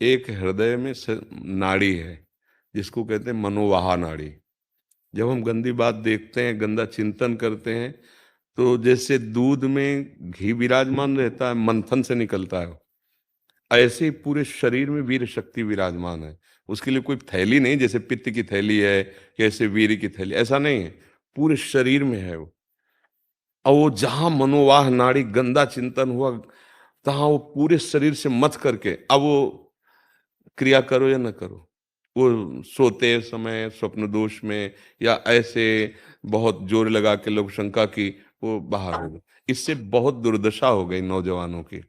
एक हृदय में नाड़ी है जिसको कहते हैं मनोवाहा नाड़ी। जब हम गंदी बात देखते हैं, गंदा चिंतन करते हैं, तो जैसे दूध में घी विराजमान रहता है, मंथन से निकलता है, ऐसे ही पूरे शरीर में वीर शक्ति विराजमान है। उसके लिए कोई थैली नहीं, जैसे पित्त की थैली है, कैसे वीर की थैली, ऐसा नहीं है, पूरे शरीर में है वो। और वो जहां मनोवाह नाड़ी गंदा चिंतन हुआ, तहां वो पूरे शरीर से मथ करके अब वो क्रिया करो या न करो, वो सोते समय स्वप्न दोष में या ऐसे बहुत जोर लगा के लोग शंका की, वो बाहर हो गए। इससे बहुत दुर्दशा हो गई नौजवानों की।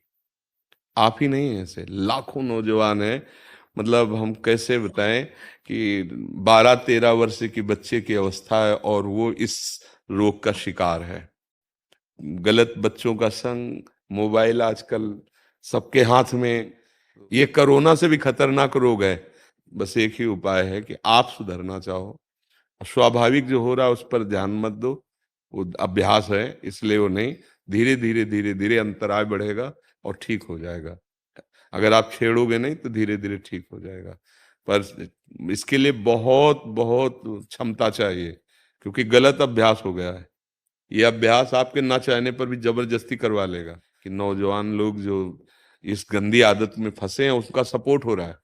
आप ही नहीं हैं, ऐसे लाखों नौजवान हैं। मतलब हम कैसे बताएं कि 12-13 वर्ष की बच्चे की अवस्था है और वो इस रोग का शिकार है। गलत बच्चों का संग, मोबाइल आजकल सबके हाथ में, ये कोरोना से भी खतरनाक रोग है। बस एक ही उपाय है कि आप सुधरना चाहो, स्वाभाविक जो हो रहा है उस पर ध्यान मत दो। वो अभ्यास है, इसलिए वो नहीं, धीरे धीरे धीरे धीरे अंतराय बढ़ेगा और ठीक हो जाएगा। अगर आप छेड़ोगे नहीं तो धीरे धीरे ठीक हो जाएगा। पर इसके लिए बहुत बहुत क्षमता चाहिए, क्योंकि गलत अभ्यास हो गया है। ये अभ्यास आपके ना चाहने पर भी जबरदस्ती करवा लेगा। कि नौजवान लोग जो इस गंदी आदत में फंसे हैं, उसका सपोर्ट हो रहा है।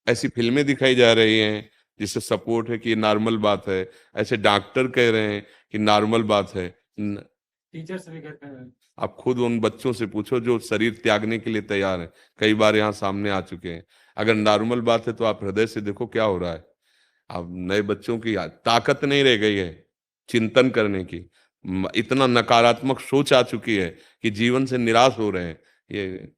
ऐसी फिल्में दिखाई जा रही हैं जिससे सपोर्ट है कि ये नॉर्मल बात है। ऐसे डॉक्टर कह रहे हैं कि नॉर्मल बात है। टीचर्स भी कहते हैं। आप खुद उन बच्चों से पूछो जो शरीर त्यागने के लिए तैयार है, कई बार यहाँ सामने आ चुके हैं। अगर नॉर्मल बात है तो आप हृदय से देखो क्या हो रहा है। अब नए बच्चों की ताकत नहीं रह गई है चिंतन करने की। इतना नकारात्मक सोच आ चुकी है कि जीवन से निराश हो रहे हैं। ये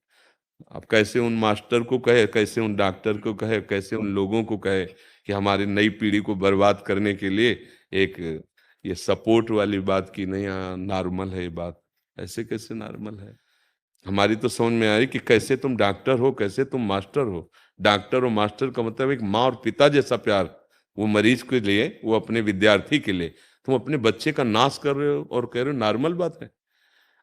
आप कैसे उन मास्टर को कहे, कैसे उन डॉक्टर को कहे, कैसे उन लोगों को कहे कि हमारी नई पीढ़ी को बर्बाद करने के लिए एक ये सपोर्ट वाली बात की नहीं, हाँ नॉर्मल है ये बात। ऐसे कैसे नॉर्मल है? हमारी तो समझ में आ रही कि कैसे तुम डॉक्टर हो, कैसे तुम मास्टर हो। डॉक्टर और मास्टर का मतलब एक माँ और पिता जैसा प्यार, वो मरीज के लिए, वो अपने विद्यार्थी के लिए। तुम अपने बच्चे का नाश कर रहे हो और कह रहे हो नॉर्मल बात है।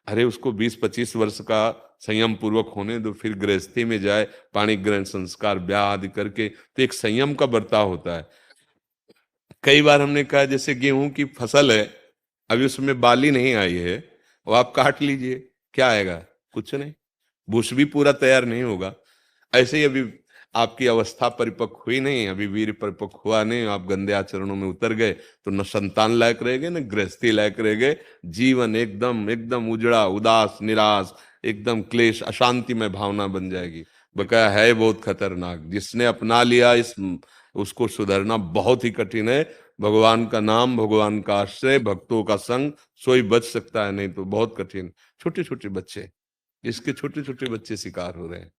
अरे उसको 20-25 वर्ष का संयम पूर्वक होने दो, फिर गृहस्थी में जाए, पाणी ग्रहण संस्कार ब्याह आदि करके, तो एक संयम का बर्ताव होता है। कई बार हमने कहा जैसे गेहूं की फसल है, अभी उसमें बाली नहीं आई है, वो आप काट लीजिए, क्या आएगा? कुछ नहीं, भूस भी पूरा तैयार नहीं होगा। ऐसे ही अभी आपकी अवस्था परिपक्व हुई नहीं, अभी वीर परिपक्व हुआ नहीं, आप गंदे आचरणों में उतर गए, तो न संतान लायक रह गए, न गृहस्थी लायक रह गए। जीवन एकदम एकदम उजड़ा, उदास, निराश, एकदम क्लेश, अशांति में भावना बन जाएगी। बकाया है बहुत खतरनाक। जिसने अपना लिया इस, उसको सुधरना बहुत ही कठिन है। भगवान का नाम, भगवान का आश्रय, भक्तों का संग, सोई बच सकता है, नहीं तो बहुत कठिन। छोटे छोटे बच्चे, इसके छोटे छोटे बच्चे शिकार हो रहे हैं।